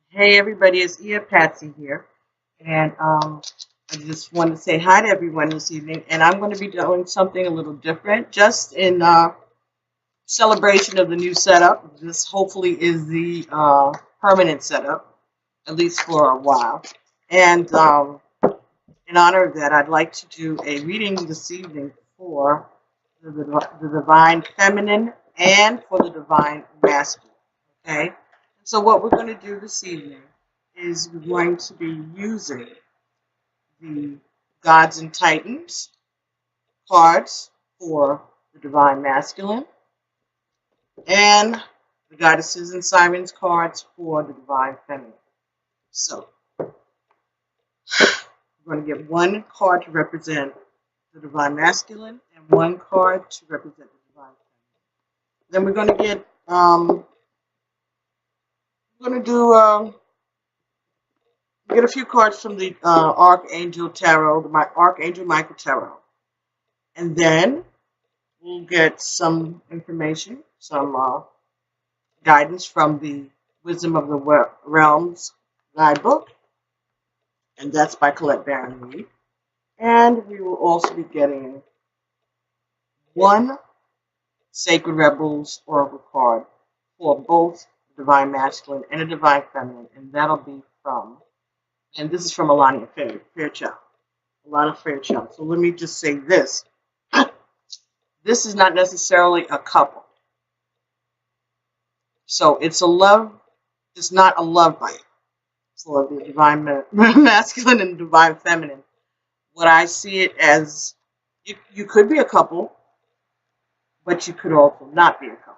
Hey everybody, it's Patsy here, and I just want to say hi to everyone this evening. And I'm going to be doing something a little different, just in celebration of the new setup. This hopefully is the permanent setup, at least for a while. And in honor of that, I'd like to do a reading this evening for the divine feminine and for the divine masculine. Okay, so what we're going to do this evening is we're going to be using the Gods and Titans cards for the divine masculine and the Goddesses and Sirens cards for the divine feminine. So we're going to get one card to represent the divine masculine and one card to represent the divine feminine. Then we're going to get we're going to do get a few cards from the Archangel Tarot, the Archangel Michael Tarot. And then we'll get some information, some guidance from the Wisdom of the Realms guidebook. And that's by Colette Baron Reed. And we will also be getting one Sacred Rebels Oracle card for both the Divine Masculine and the Divine Feminine. And that'll be from, and this is from Alania Fairchild. Alana Fairchild. So let me just say this. This is not necessarily a couple. So it's not a love bite for the divine masculine and divine feminine. What I see it as, you could be a couple, but you could also not be a couple.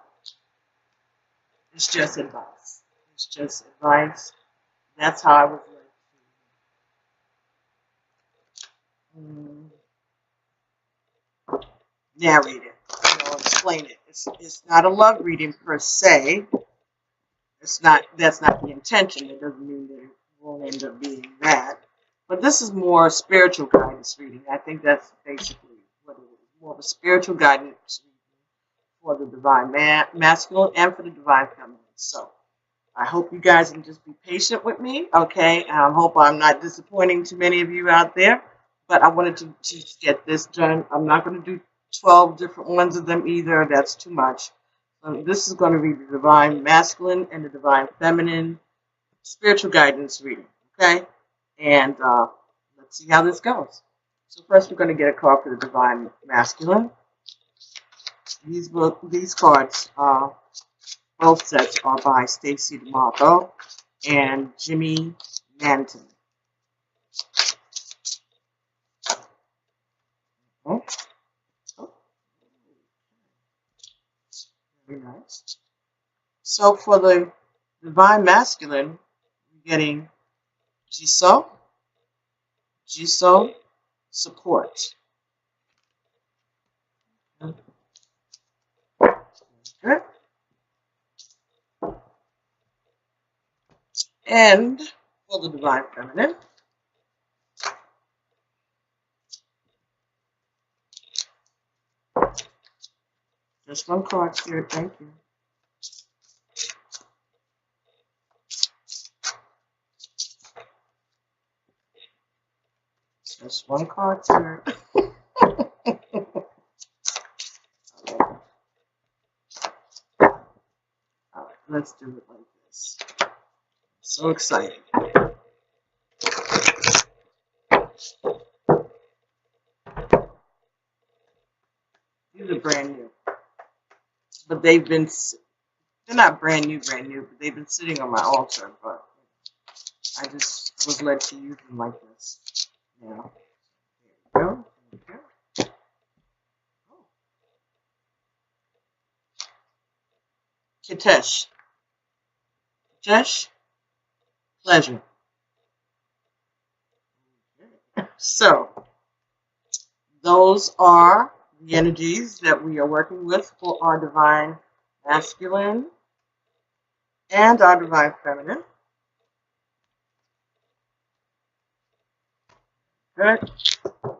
It's just advice. It's just advice. That's how I would like to narrate it, explain it. It's not a love reading per se. That's not the intention. It doesn't mean that it won't end up being that. But this is more spiritual guidance reading. I think that's basically what it is. More of a spiritual guidance reading for the divine masculine and for the divine feminine. So I hope you guys can just be patient with me, okay? I hope I'm not disappointing too many of you out there. But I wanted to just get this done. I'm not going to do 12 different ones of them either. That's too much. This is going to be the divine masculine and the divine feminine spiritual guidance reading, okay? And let's see how this goes. So first we're going to get a card for the divine masculine. These cards, both sets are by Stacey DeMarco and Jimmy Manton. Okay. Very nice. So for the divine masculine, we're getting Jiso support. Okay. And for the divine feminine, just one card here, thank you. Just one card here. Alright, let's do it like this. So exciting. These are brand new. But they're not brand new, but they've been sitting on my altar, but I just was led to use them like this. Now, there we go. There we go. Oh. Kitesh, pleasure. So, those are the energies that we are working with for our divine masculine and our divine feminine. Good. Give me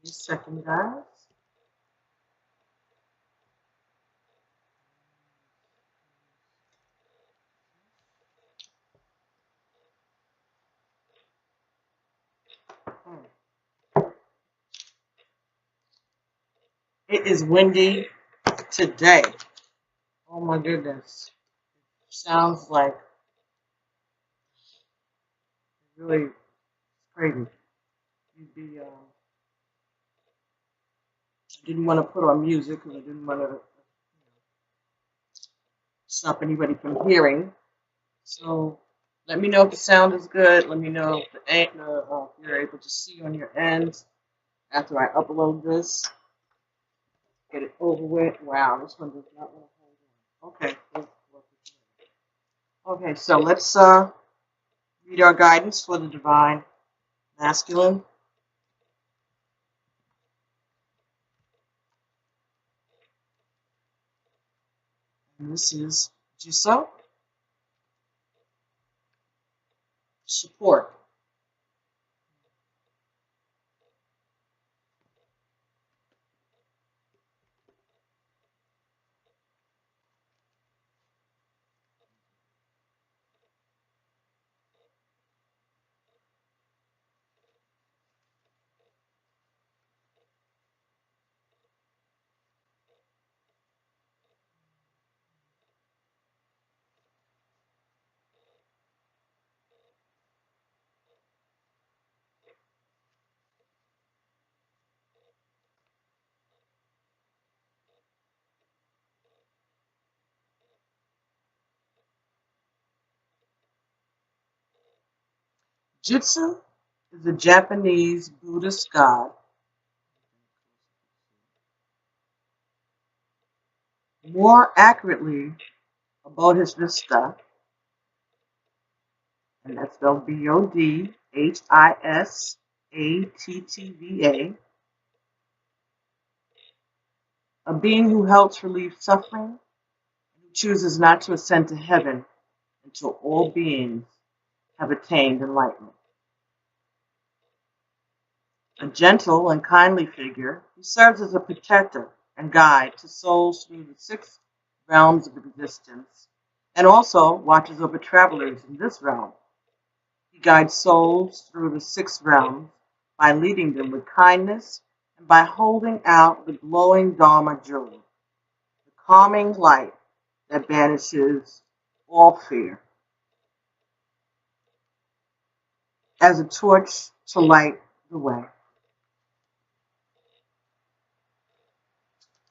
a second, guys. It is windy today. Oh my goodness. Sounds like really crazy. You'd be, I didn't want to put on music because I didn't want to stop anybody from hearing. So let me know if the sound is good. Let me know if you're able to see on your end after I upload this. Get it over with. Wow, this one does not want to hold on. Okay. Okay, so let's read our guidance for the divine masculine. And this is Jiso. Support. Jitsu is a Japanese Buddhist god. More accurately, Bodhisattva, and that's spelled Bodhisattva, a being who helps relieve suffering and who chooses not to ascend to heaven until all beings have attained enlightenment. A gentle and kindly figure, he serves as a protector and guide to souls through the 6 realms of existence, and also watches over travelers in this realm. He guides souls through the 6 realms by leading them with kindness and by holding out the glowing Dharma jewel, the calming light that banishes all fear, as a torch to light the way.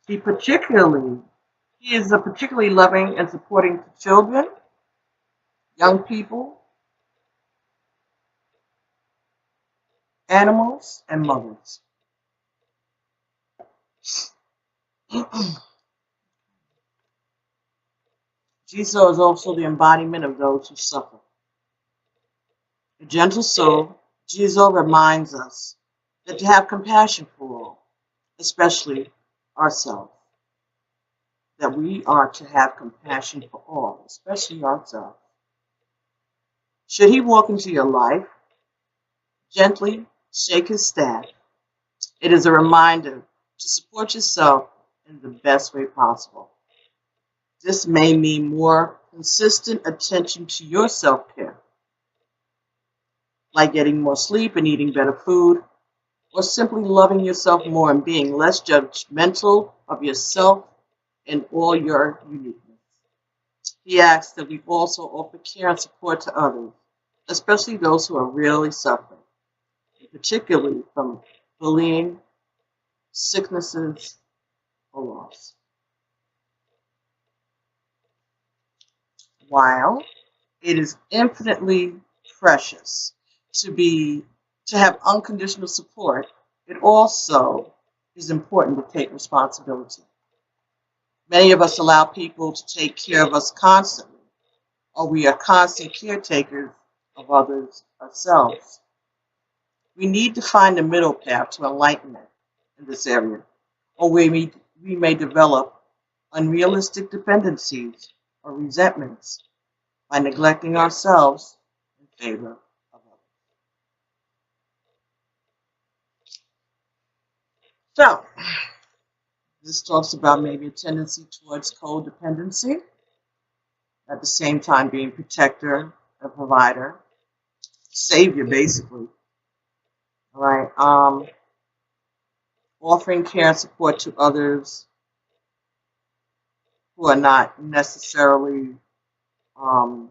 He is a particularly loving and supporting to children, young people, animals, and mothers. Jiso is also the embodiment of those who suffer. A gentle soul, Jiso reminds us that to have compassion for all, especially ourselves. That we are to have compassion for all, especially ourselves. Should he walk into your life, gently shake his staff. It is a reminder to support yourself in the best way possible. This may mean more consistent attention to your self-care, like getting more sleep and eating better food, or simply loving yourself more and being less judgmental of yourself and all your uniqueness. He asks that we also offer care and support to others, especially those who are really suffering, particularly from bullying, sicknesses, or loss. While it is infinitely precious to have unconditional support, it also is important to take responsibility. Many of us allow people to take care of us constantly, or we are constant caretakers of others ourselves. We need to find a middle path to enlightenment in this area, or we may develop unrealistic dependencies or resentments by neglecting ourselves in favor of others. So, this talks about maybe a tendency towards codependency, at the same time being protector, a provider, savior, basically. All right. offering care and support to others who are not necessarily part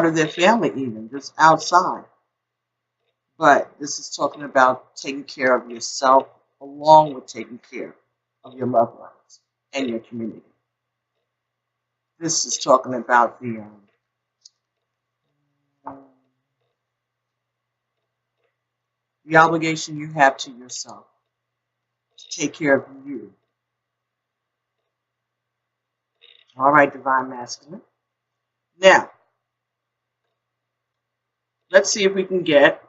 of their family, even just outside. But this is talking about taking care of yourself along with taking care of your loved ones and your community. This is talking about the obligation you have to yourself to take care of you. All right, Divine Masculine. Now, let's see if we can get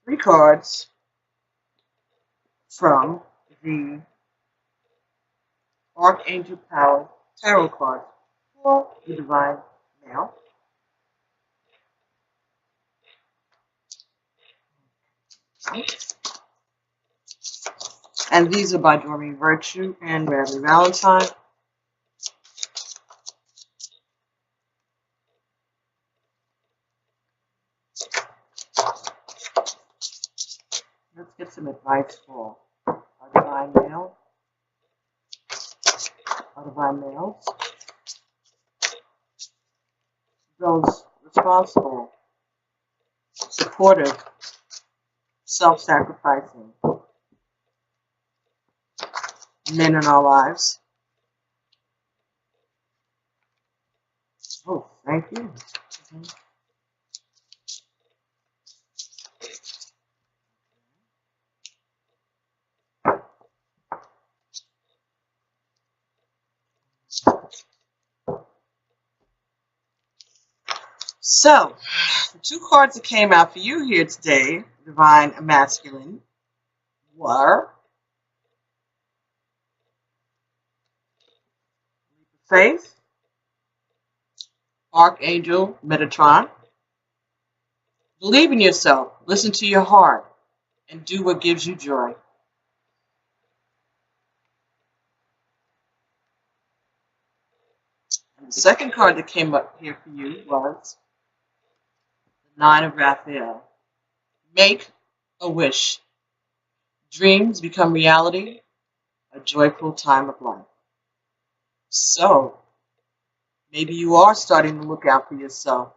3 cards from the Archangel Power Tarot card for the Divine Male. And these are by Doreen Virtue and Mary Valentine. Let's get some advice for our Divine Male. Our Divine Males. Those responsible, supportive, self-sacrificing men in our lives. Oh, thank you. So, the 2 cards that came out for you here today, Divine Masculine, were Faith, Archangel Metatron. Believe in yourself, listen to your heart, and do what gives you joy. And the second card that came up here for you was the 9 of Raphael. Make a wish. Dreams become reality, a joyful time of life. So, maybe you are starting to look out for yourself.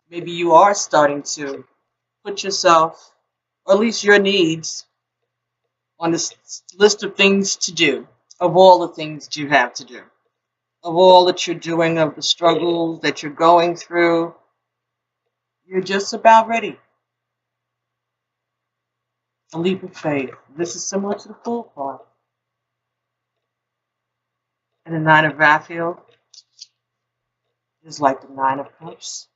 Maybe you are starting to put yourself, or at least your needs, on this list of things to do, of all the things you have to do, of all that you're doing, of the struggles that you're going through. You're just about ready. A leap of faith. This is similar to the Fool card. And the 9 of Raphael is like the 9 of Cups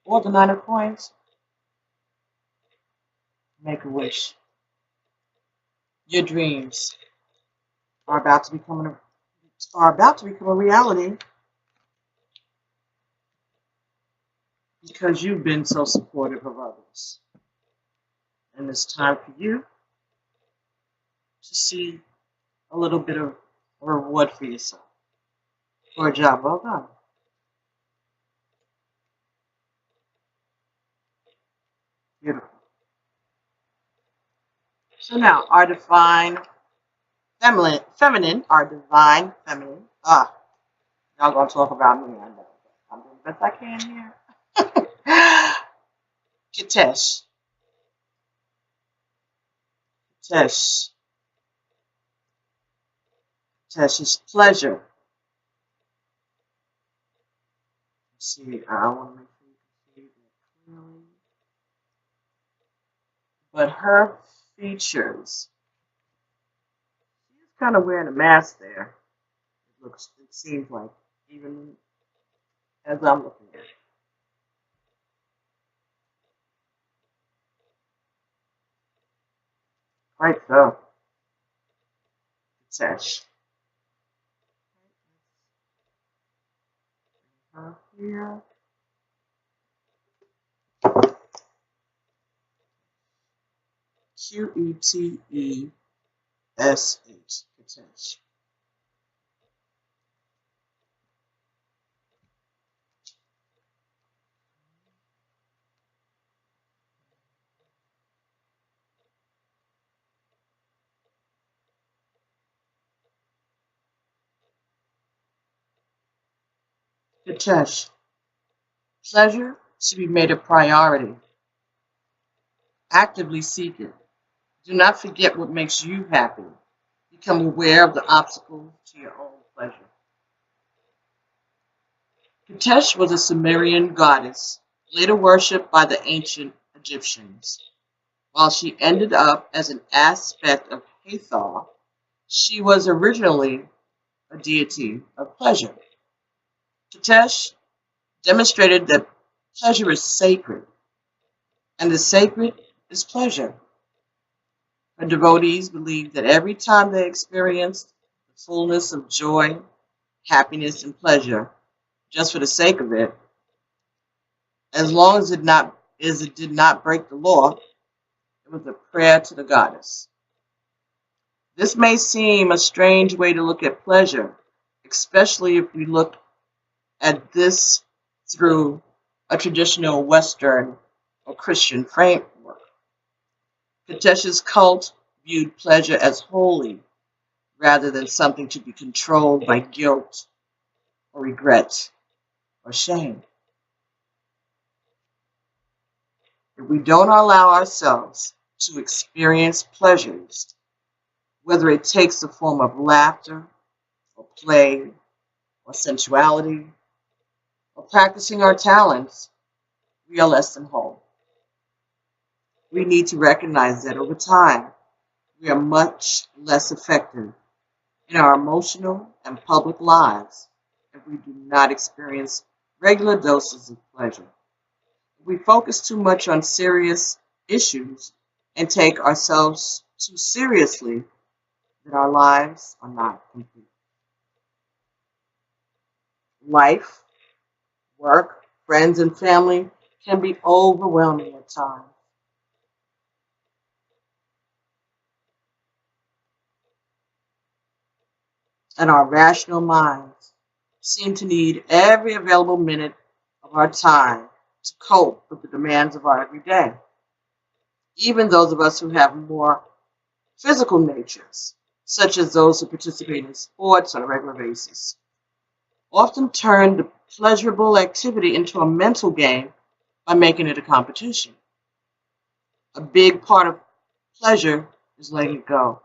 or the 9 of Coins. Make a wish. Your dreams are about to become a reality because you've been so supportive of others. And it's time for you to see a little bit of a reward for yourself for a job well done. Beautiful. So now, our divine feminine. Y'all gonna talk about me, I know. I'm doing the best I can here. Kitesh. Kitesh's pleasure. Let's see, I want to make sure you can see that clearly. But her features, she's kind of wearing a mask there. It seems like, even as I'm looking at it. Right so. Kitesh. Here. Qetesh. Kitesh. Hitesh, pleasure should be made a priority. Actively seek it. Do not forget what makes you happy. Become aware of the obstacles to your own pleasure. Hitesh was a Sumerian goddess, later worshipped by the ancient Egyptians. While she ended up as an aspect of Hathor, she was originally a deity of pleasure. Hitesh demonstrated that pleasure is sacred, and the sacred is pleasure. Her devotees believed that every time they experienced the fullness of joy, happiness, and pleasure, just for the sake of it, as long as it did not break the law, it was a prayer to the goddess. This may seem a strange way to look at pleasure, especially if we look at this through a traditional Western or Christian framework. Hitesh's cult viewed pleasure as holy rather than something to be controlled by guilt or regret or shame. If we don't allow ourselves to experience pleasures, whether it takes the form of laughter or play or sensuality or practicing our talents, we are less than whole. We need to recognize that over time, we are much less effective in our emotional and public lives if we do not experience regular doses of pleasure. If we focus too much on serious issues and take ourselves too seriously, then our lives are not complete. Life, work, friends, and family can be overwhelming at times. And our rational minds seem to need every available minute of our time to cope with the demands of our everyday. Even those of us who have more physical natures, such as those who participate in sports on a regular basis, often turn the pleasurable activity into a mental game by making it a competition. A big part of pleasure is letting it go.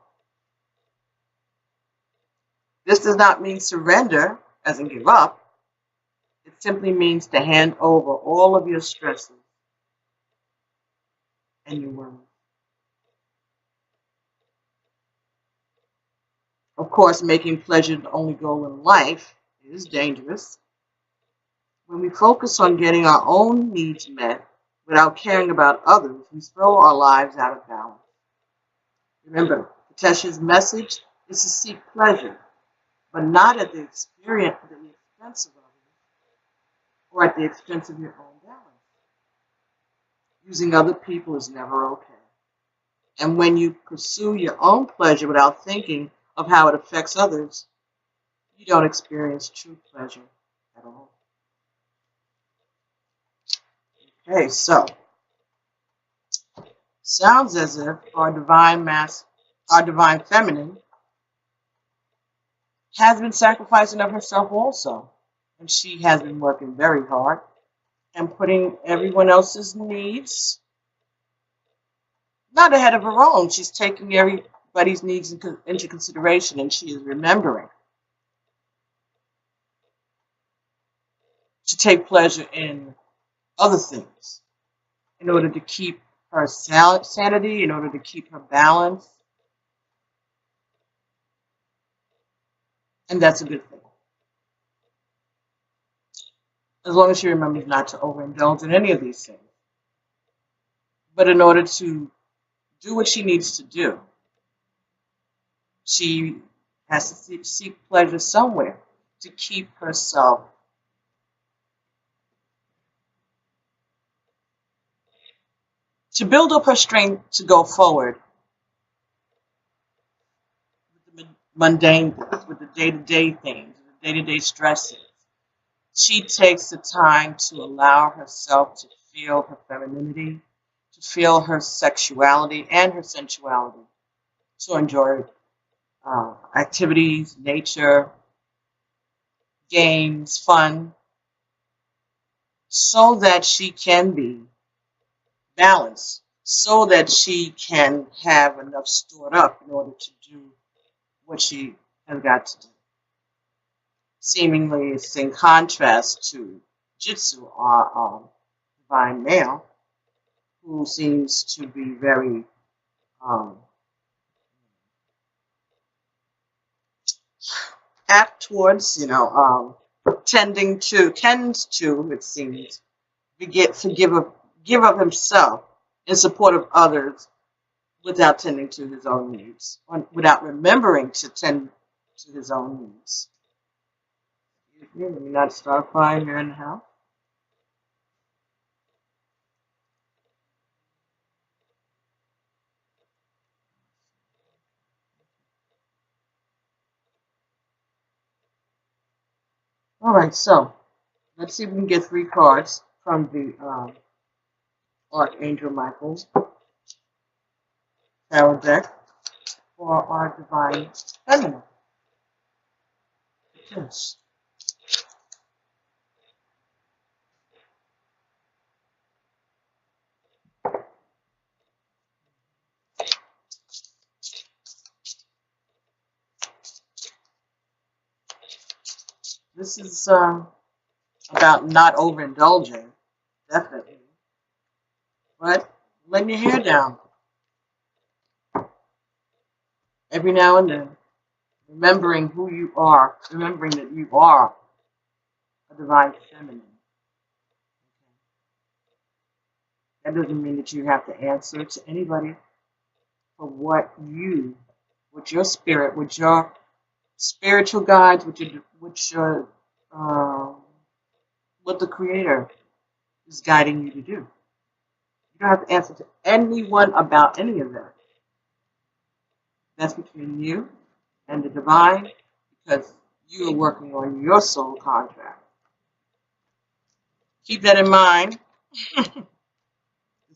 This does not mean surrender, as in give up. It simply means to hand over all of your stresses and your worries. Of course, making pleasure the only goal in life is dangerous. When we focus on getting our own needs met without caring about others, we throw our lives out of balance. Remember, Hitesh's message is to seek pleasure, but not at the expense of others or at the expense of your own balance. Using other people is never okay. And when you pursue your own pleasure without thinking of how it affects others, you don't experience true pleasure at all. Okay, so sounds as if our divine feminine, has been sacrificing of herself also. And she has been working very hard and putting everyone else's needs not ahead of her own. She's taking everybody's needs into consideration, and she is remembering to take pleasure in other things in order to keep her sanity, in order to keep her balance. And that's a good thing. As long as she remembers not to overindulge in any of these things. But in order to do what she needs to do, she has to seek pleasure somewhere to keep herself to build up her strength to go forward with the mundane things, with the day-to-day things, the day-to-day stresses. She takes the time to allow herself to feel her femininity, to feel her sexuality and her sensuality, to enjoy activities, nature, games, fun, so that she can be balanced, so that she can have enough stored up in order to do what she has got to do. Seemingly, it's in contrast to Jitsu, our divine male, who seems to be very apt towards, tends to, it seems, give of himself in support of others without tending to his own needs, or without remembering to tend to his own needs. Let me not start a fire here in the house. All right, so let's see if we can get 3 cards from the Archangel Michael's tarot deck for our divine feminine. Yes. This is about not overindulging, definitely, but letting your hair down every now and then, remembering who you are, remembering that you are a divine feminine. That doesn't mean that you have to answer to anybody for what your spirit, what your spiritual guides, what the Creator is guiding you to do. You don't have to answer to anyone about any of that. That's between you and the divine, because you are working on your soul contract. Keep that in mind. The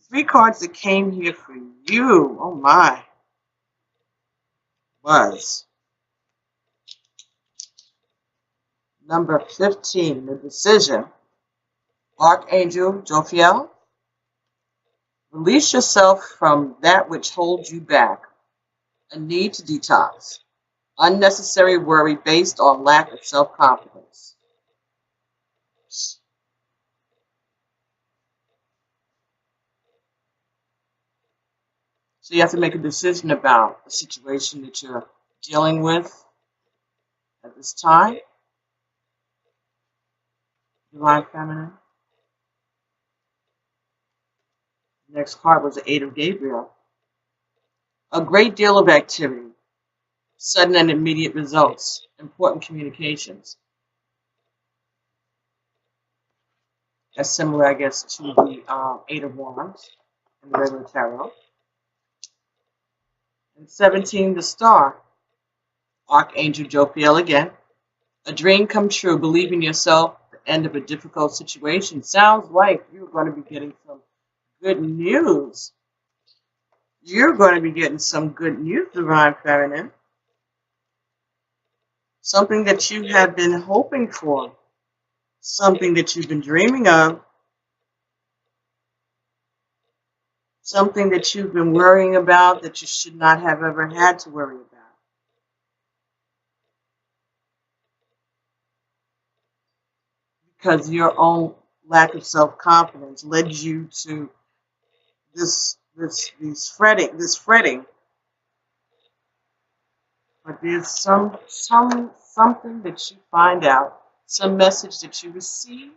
3 cards that came here for you, oh my, was number 15, the decision. Archangel Jophiel, release yourself from that which holds you back. A need to detox. Unnecessary worry based on lack of self-confidence. So you have to make a decision about the situation that you're dealing with at this time. Divine Feminine. Next card was the 8 of Gabriel. A great deal of activity. Sudden and immediate results. Important communications. That's similar, I guess, to the 8 of Wands in the regular tarot. And 17, the Star. Archangel Jophiel again. A dream come true. Believe in yourself. The end of a difficult situation. Sounds like you're going to be getting some good news. You're going to be getting some good news, Divine Feminine. Something that you have been hoping for. Something that you've been dreaming of. Something that you've been worrying about that you should not have ever had to worry about. Because your own lack of self-confidence led you to this fretting. But there's something that you find out, some message that you receive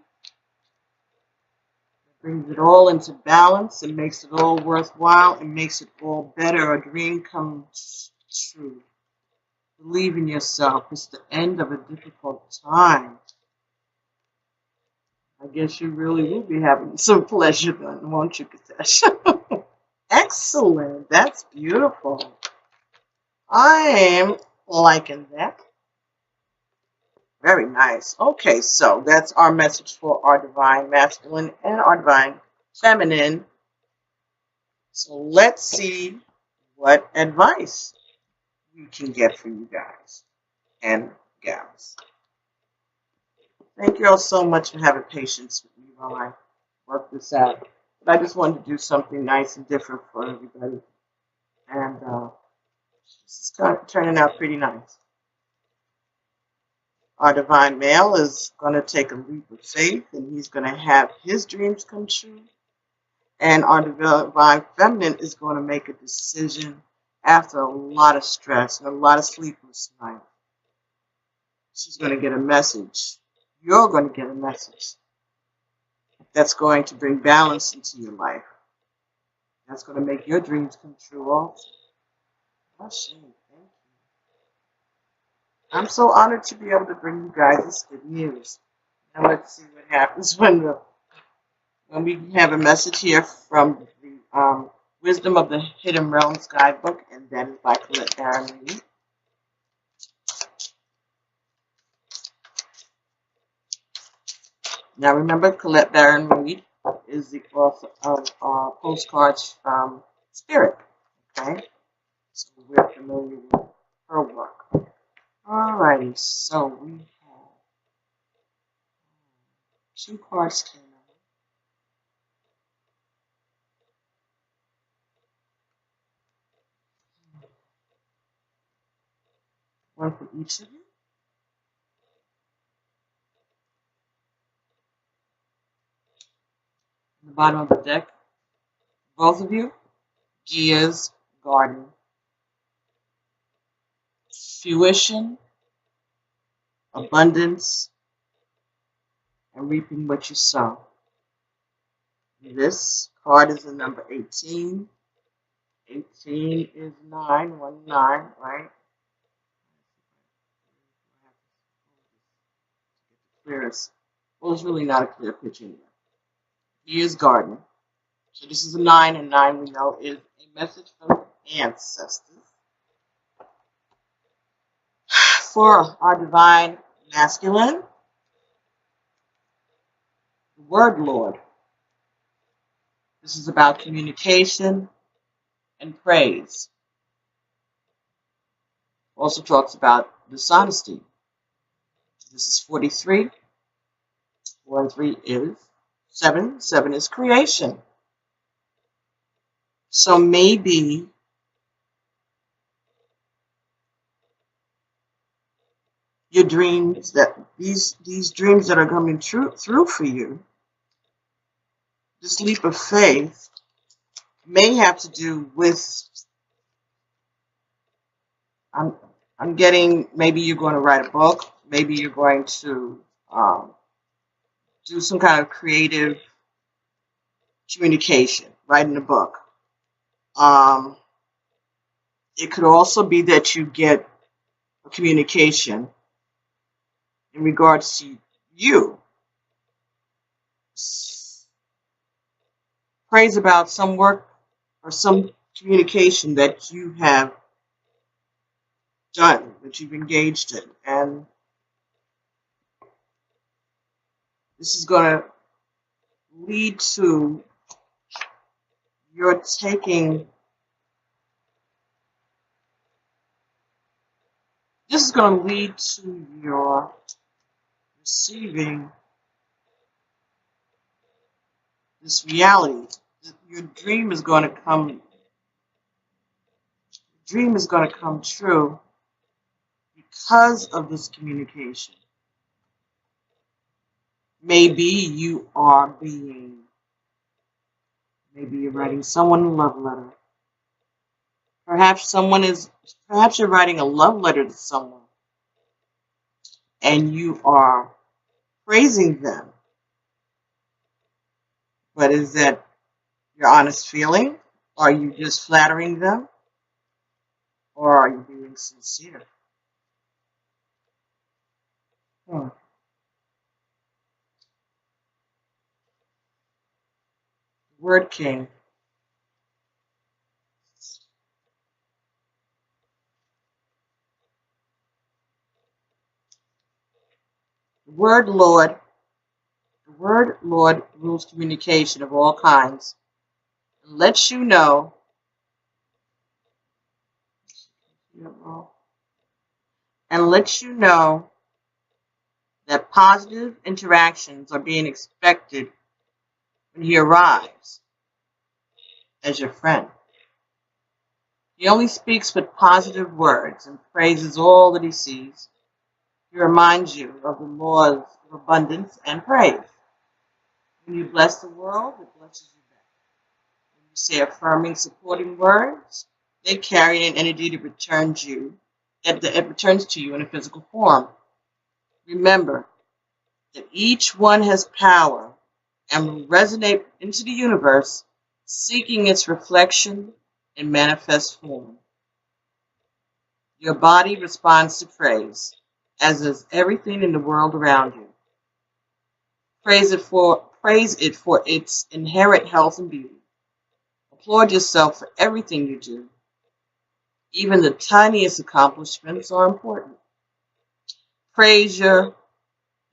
that brings it all into balance and makes it all worthwhile and makes it all better. A dream comes true. Believe in yourself. It's the end of a difficult time. I guess you really will be having some pleasure then, won't you, Katesh? Excellent. That's beautiful. I am liking that. Very nice. Okay, so that's our message for our divine masculine and our divine feminine. So let's see what advice we can get for you guys and gals. Thank you all so much for having patience with me while I work this out. But I just wanted to do something nice and different for everybody. And this is kind of turning out pretty nice. Our divine male is going to take a leap of faith, and he's going to have his dreams come true. And our divine feminine is going to make a decision after a lot of stress and a lot of sleepless nights. She's going to get a message. You're going to get a message that's going to bring balance into your life. That's going to make your dreams come true also. Oh, shame. Thank you. I'm so honored to be able to bring you guys this good news. Now let's see what happens when we have a message here from the Wisdom of the Hidden Realms guidebook, and that is by Colette Baron Reed. Now remember, Colette Baron Reed is the author of Postcards from Spirit. Okay, so we're familiar with her work. Alrighty, so we have 2 cards came out. One for each of you. At the bottom of the deck, both of you, Gia's Garden. Fruition, abundance, and reaping what you sow. This card is the number 18. 18 is 9, 1, 9, right? Clearest. Well, it's really not a clear picture anyway. Here's Garden. So this is a 9, and 9 we know is a message from ancestors. For our divine masculine, the word Lord. This is about communication and praise. Also talks about dishonesty. This is 43. 4 and 3 is 7. 7 is creation. So maybe your dreams, that these dreams that are coming through for you, this leap of faith may have to do with, I'm getting, maybe you're going to write a book, maybe you're going to do some kind of creative communication, writing a book. It could also be that you get a communication in regards to you. Praise about some work or some communication that you have done, that you've engaged in. And this is going to lead to your taking, this is going to lead to your receiving this reality. Your dream is going to come, true because of this communication. Maybe you're writing someone a love letter. Perhaps you're writing a love letter to someone and you are praising them. But is that your honest feeling? Are you just flattering them? Or are you being sincere? Word King. The word Lord rules communication of all kinds and lets you know that positive interactions are being expected when he arrives as your friend. He only speaks with positive words and praises all that he sees. He reminds you of the laws of abundance and praise. When you bless the world, it blesses you back. When you say affirming, supporting words, they carry an energy that returns to you in a physical form. Remember that each one has power and will resonate into the universe, seeking its reflection in manifest form. Your body responds to praise, as does everything in the world around you. Praise it for its inherent health and beauty. Applaud yourself for everything you do. Even the tiniest accomplishments are important. Praise your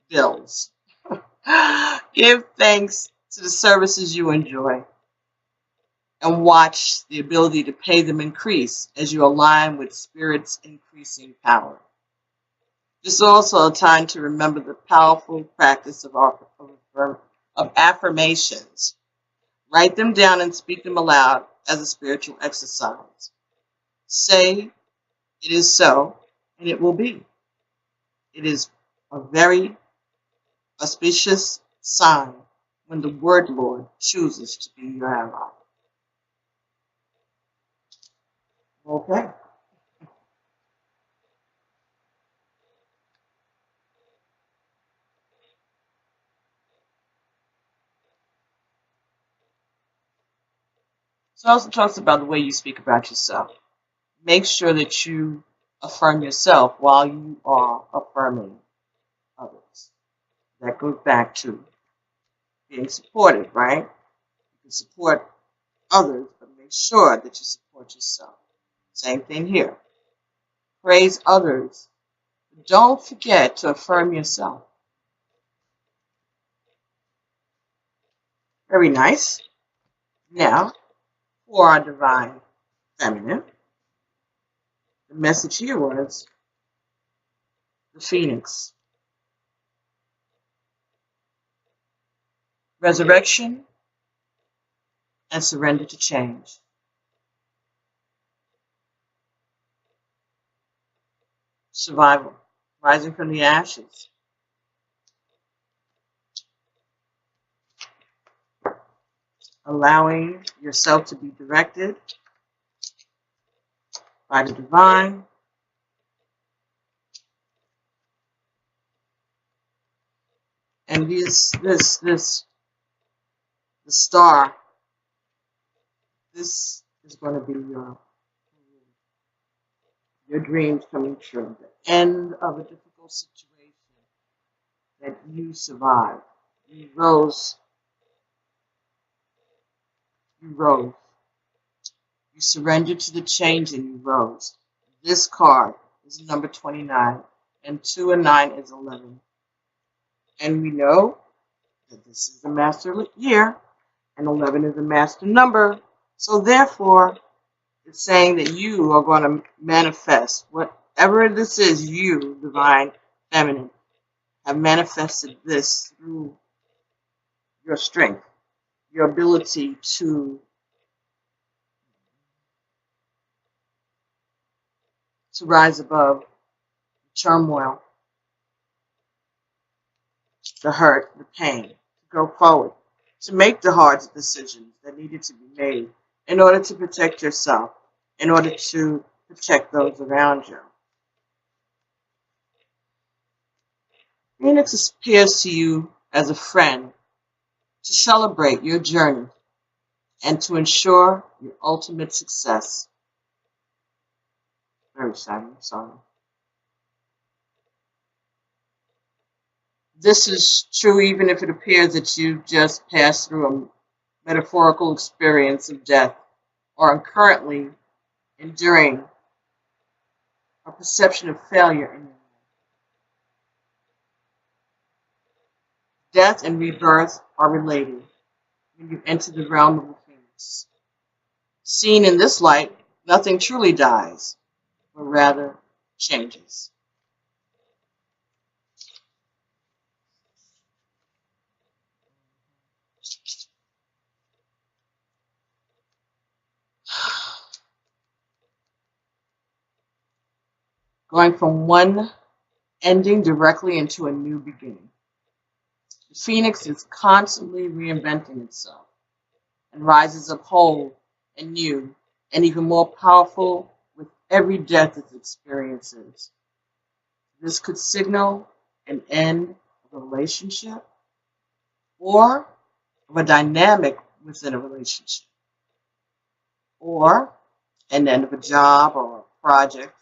bills. Give thanks to the services you enjoy, and watch the ability to pay them increase as you align with Spirit's increasing power. This is also a time to remember the powerful practice of affirmations. Write them down and speak them aloud as a spiritual exercise. Say, "It is so, and it will be." It is a very auspicious sign when the Word Lord chooses to be your ally. Okay. So it also talks about the way you speak about yourself. Make sure that you affirm yourself while you are affirming others. That goes back to being supportive, right? You can support others, but make sure that you support yourself. Same thing here. Praise others. Don't forget to affirm yourself. Very nice. Now, for our divine feminine, the message here was the phoenix. Resurrection and surrender to change. Survival. Rising from the ashes. Allowing yourself to be directed by the divine. And the star, this is going to be your dreams coming true. The end of a difficult situation that you survived. You rose. You rose. You surrendered to the change and you rose. This card is number 29, and 2 and 9 is 11. And we know that this is the master year, and 11 is the master number. So therefore, it's saying that you are going to manifest whatever this is. You, divine feminine, have manifested this through your strength, your ability to rise above the turmoil, the hurt, the pain, to go forward, to make the hard decisions that needed to be made in order to protect yourself, in order to protect those around you. Phoenix appears to you as a friend to celebrate your journey and to ensure your ultimate success. Very sad, I'm sorry. This is true even if it appears that you just passed through a metaphorical experience of death or are currently enduring a perception of failure in your life. Death and rebirth are related when you enter the realm of the phoenix. Seen in this light, nothing truly dies, but rather changes. going from one ending directly into a new beginning. The phoenix is constantly reinventing itself and rises up whole and new and even more powerful with every death it experiences. This could signal an end of a relationship or of a dynamic within a relationship, or an end of a job or a project,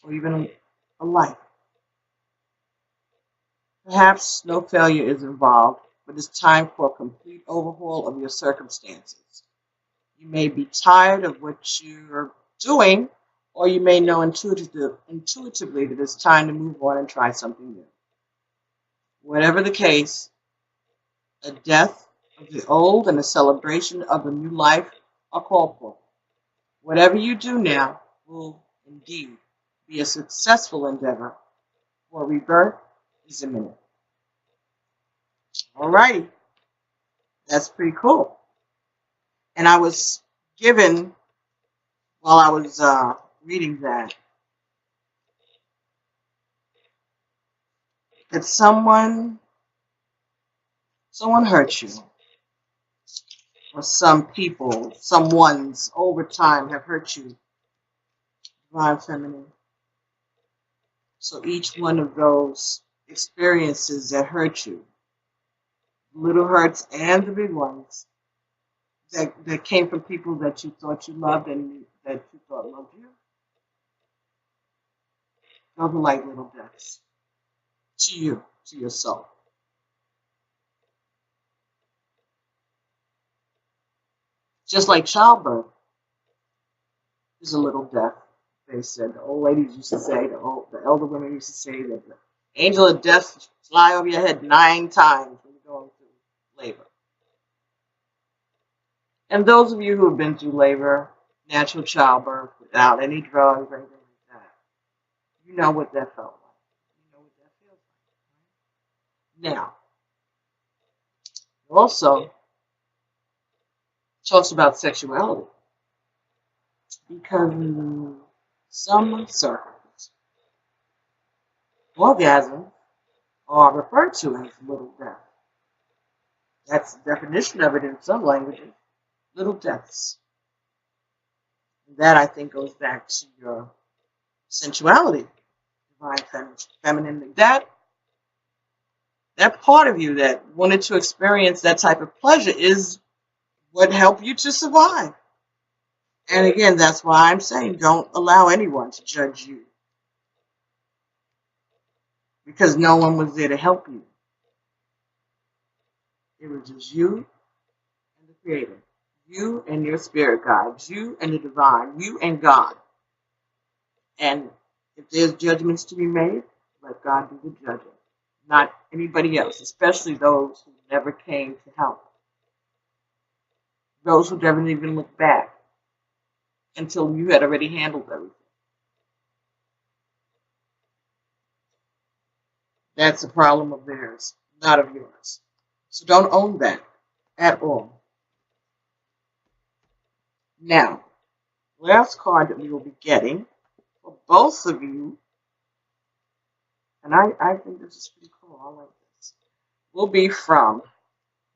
or even a life. Perhaps no failure is involved, but it's time for a complete overhaul of your circumstances. You may be tired of what you're doing, or you may know intuitively that it's time to move on and try something new. Whatever the case, a death of the old and a celebration of a new life are called for. Whatever you do now will indeed be a successful endeavor, for rebirth is imminent. Alrighty, that's pretty cool. And I was given, while I was reading that someone hurt you, or some people, someone's over time have hurt you, divine feminine. So each one of those experiences that hurt you, little hurts and the big ones, that came from people that you thought you loved and that you thought loved you, those are like little deaths to you, to your soul. Just like childbirth is a little death. They said, the old ladies used to say, the elder women used to say that the angel of death fly over your head 9 times when you're going through labor. And those of you who have been through labor, natural childbirth, without any drugs or anything like that, you know what that felt like. You know what that feels like. Now, also talks about sexuality, because in some circles, orgasm are referred to as little death. That's the definition of it in some languages, little deaths. That, I think, goes back to your sensuality, divine feminine. That part of you that wanted to experience that type of pleasure is what helped you to survive. And again, that's why I'm saying don't allow anyone to judge you, because no one was there to help you. It was just you and the Creator, you and your spirit guides, you and the divine, you and God. And if there's judgments to be made, let God do the judging, not anybody else, especially those who never came to help, those who never even looked back until you had already handled everything. That's a problem of theirs, not of yours. So don't own that at all. Now, last card that we will be getting for both of you, and I think this is pretty cool, I like this, will be from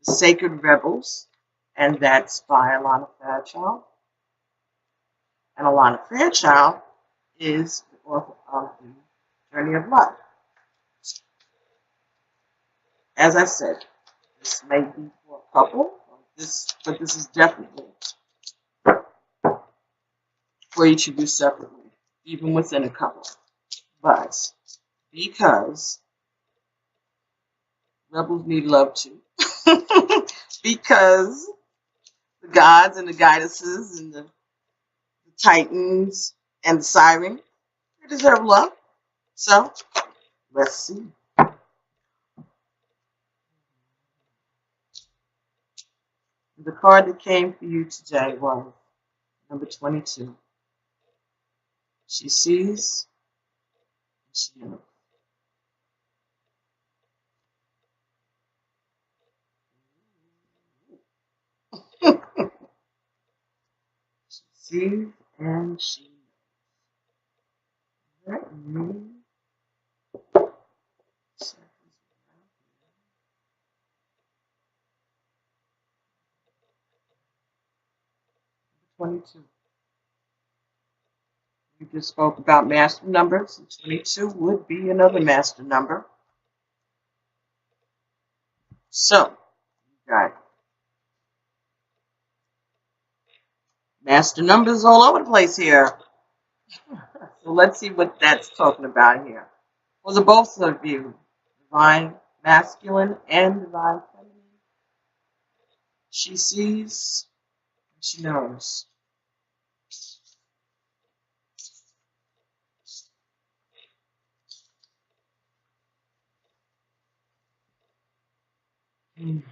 The Sacred Rebels, and that's by Alana Fairchild. And Alana Fairchild is the author of The Journey of Life. As I said, this may be for a couple, but this is definitely for each of you separately, even within a couple. But because rebels need love too, because the gods and the goddesses and the titans and the siren, they deserve love. So let's see. The card that came for you today was number 22. She sees and she knows. She sees and she knows. 22. We just spoke about master numbers, and 22 would be another master number. So, got master numbers all over the place here. So let's see what that's talking about here. For the both of you, divine masculine and divine feminine, she sees, she knows. An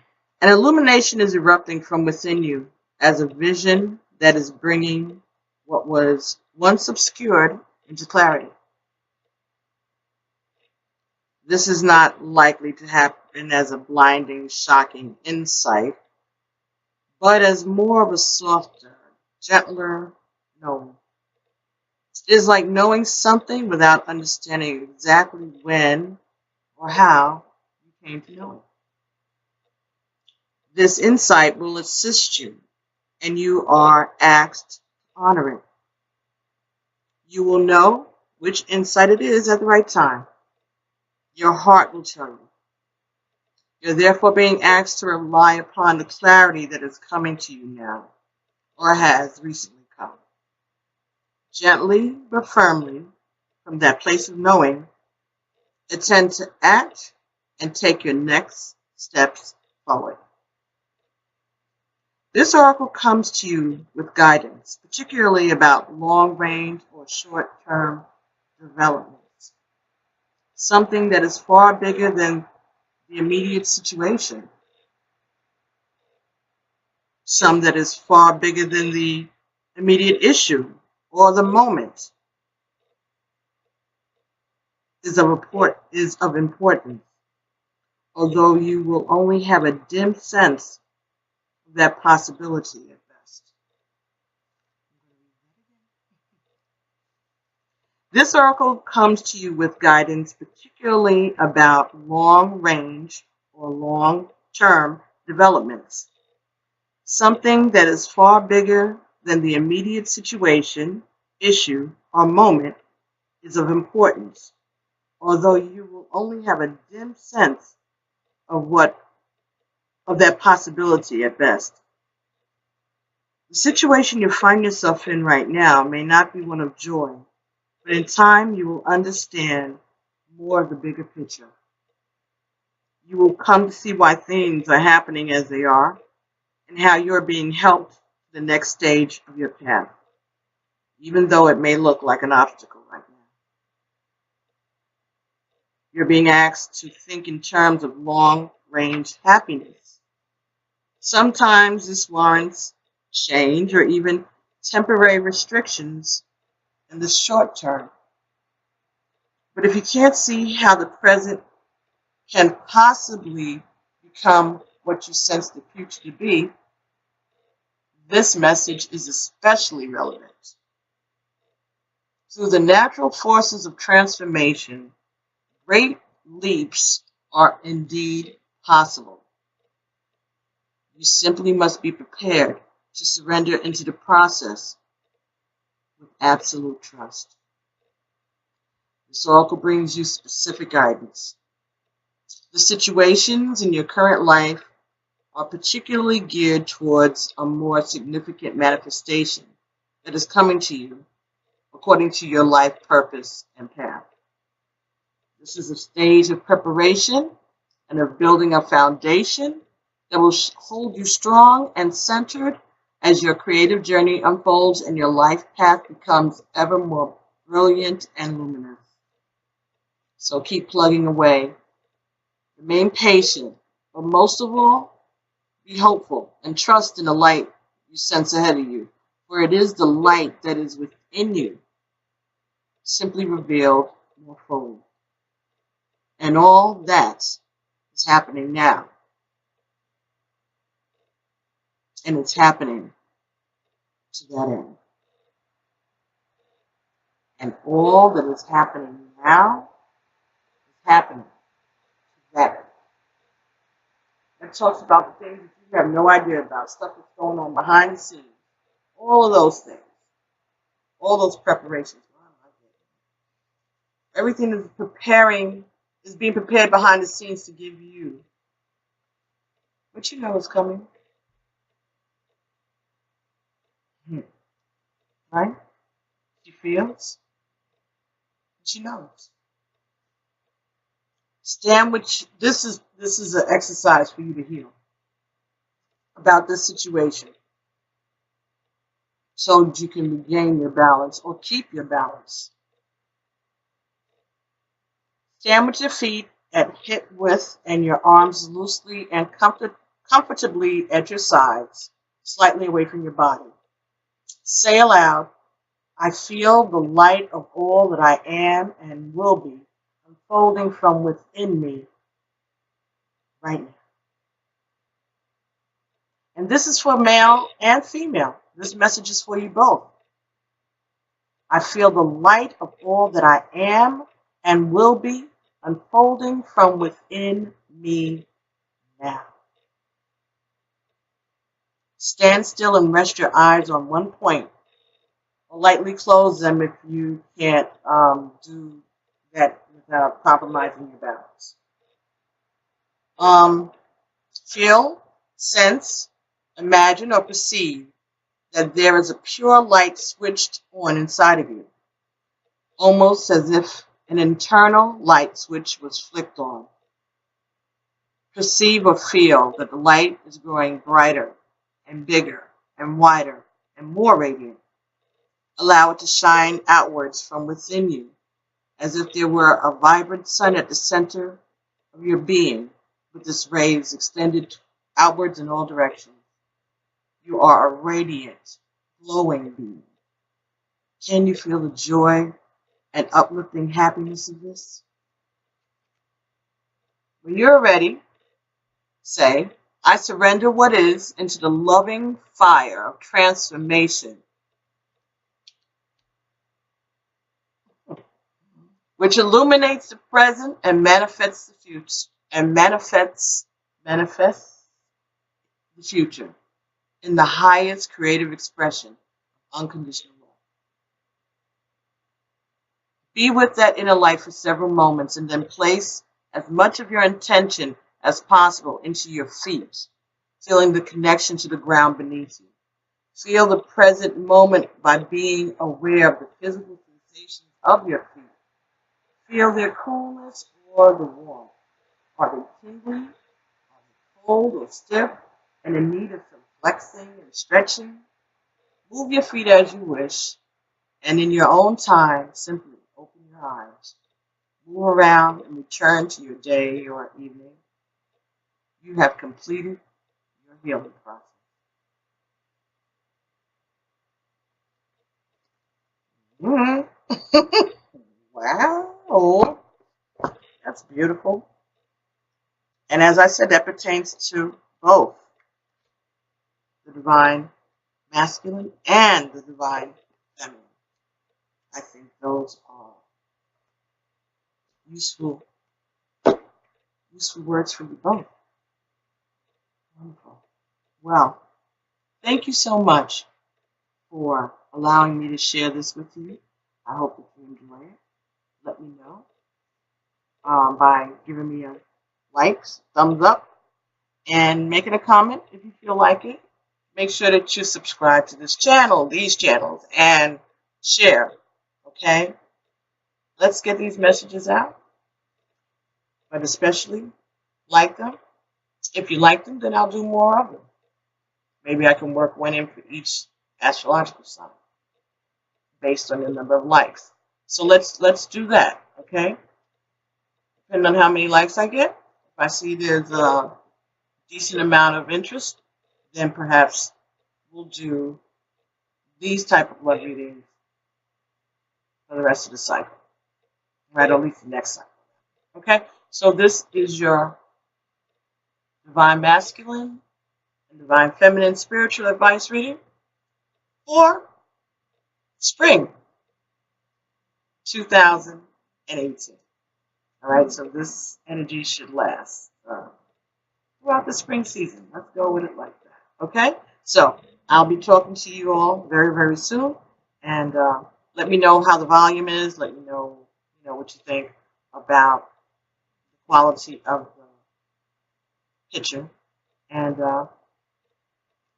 illumination is erupting from within you as a vision that is bringing what was once obscured into clarity. This is not likely to happen as a blinding, shocking insight, but as more of a softer, gentler knowing. It is like knowing something without understanding exactly when or how you came to know it. This insight will assist you, and you are asked to honor it. You will know which insight it is at the right time. Your heart will tell you. You're therefore being asked to rely upon the clarity that is coming to you now, or has recently come. Gently but firmly, from that place of knowing, intend to act and take your next steps forward. This oracle comes to you with guidance, particularly about long-range or short-term developments. Something that is far bigger than the immediate situation. Some that is far bigger than the immediate issue or the moment is of importance, although you will only have a dim sense of that possibility at best. This oracle comes to you with guidance, particularly about long-range or long-term developments. Something that is far bigger than the immediate situation, issue, or moment is of importance, although you will only have a dim sense of that possibility at best. The situation you find yourself in right now may not be one of joy, but in time you will understand more of the bigger picture. You will come to see why things are happening as they are and how you're being helped to the next stage of your path, even though it may look like an obstacle right now. You're being asked to think in terms of long-range happiness. Sometimes this warrants change or even temporary restrictions in the short term. But if you can't see how the present can possibly become what you sense the future to be, this message is especially relevant. Through the natural forces of transformation, great leaps are indeed possible. You simply must be prepared to surrender into the process with absolute trust. This oracle brings you specific guidance. The situations in your current life are particularly geared towards a more significant manifestation that is coming to you according to your life purpose and path. This is a stage of preparation and of building a foundation that will hold you strong and centered as your creative journey unfolds and your life path becomes ever more brilliant and luminous. So keep plugging away. Remain patient, but most of all, be hopeful and trust in the light you sense ahead of you, for it is the light that is within you, simply revealed more fully. And all that is happening now. And it's happening to that end. And all that is happening now is happening better. It talks about the things that you have no idea about, stuff that's going on behind the scenes. All of those things. All those preparations. Everything is being prepared behind the scenes to give you what you know is coming. Right? She feels. She knows. Stand with this is an exercise for you to heal about this situation, so that you can regain your balance or keep your balance. Stand with your feet at hip width and your arms loosely and comfortably at your sides, slightly away from your body. Say aloud, I feel the light of all that I am and will be unfolding from within me right now. And this is for male and female. This message is for you both. I feel the light of all that I am and will be unfolding from within me now. Stand still and rest your eyes on one point. Or lightly close them if you can't do that without compromising your balance. Feel, sense, imagine, or perceive that there is a pure light switched on inside of you, almost as if an internal light switch was flicked on. Perceive or feel that the light is growing brighter and bigger and wider and more radiant. Allow it to shine outwards from within you, as if there were a vibrant sun at the center of your being, with its rays extended outwards in all directions. You are a radiant, glowing being. Can you feel the joy and uplifting happiness of this? When you're ready, say, I surrender what is into the loving fire of transformation, which illuminates the present and manifests the future, manifests the future in the highest creative expression of unconditional love. Be with that inner light for several moments and then place as much of your intention as possible into your feet, feeling the connection to the ground beneath you. Feel the present moment by being aware of the physical sensations of your feet. Feel their coolness or the warmth. Are they tingly? Are they cold or stiff and in need of some flexing and stretching? Move your feet as you wish, and in your own time, simply open your eyes. Move around and return to your day or evening. You have completed your healing process. Wow, that's beautiful. And as I said, that pertains to both the divine masculine and the divine feminine. I think those are useful words for you both. Wonderful. Well, thank you so much for allowing me to share this with you. I hope that you enjoy it. Let me know by giving me a likes, thumbs up, and making a comment if you feel like it. Make sure that you subscribe to this channel, these channels, and share. Okay? Let's get these messages out. But especially like them. If you like them, then I'll do more of them. Maybe I can work one in for each astrological sign based on the number of likes. So let's do that, okay? Depending on how many likes I get, if I see there's a decent amount of interest, then perhaps we'll do these type of love readings for the rest of the cycle, right? Or at least the next cycle. Okay, so this is your divine masculine and divine feminine spiritual advice reading for spring 2018. All right, so this energy should last throughout the spring season. Let's go with it like that. Okay, so I'll be talking to you all very, very soon, and let me know how the volume is. Let me know, what you think about the quality of the picture, and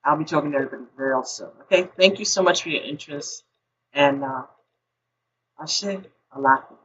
I'll be talking to everybody real soon. Okay, thank you so much for your interest, and Ashe, Alaki.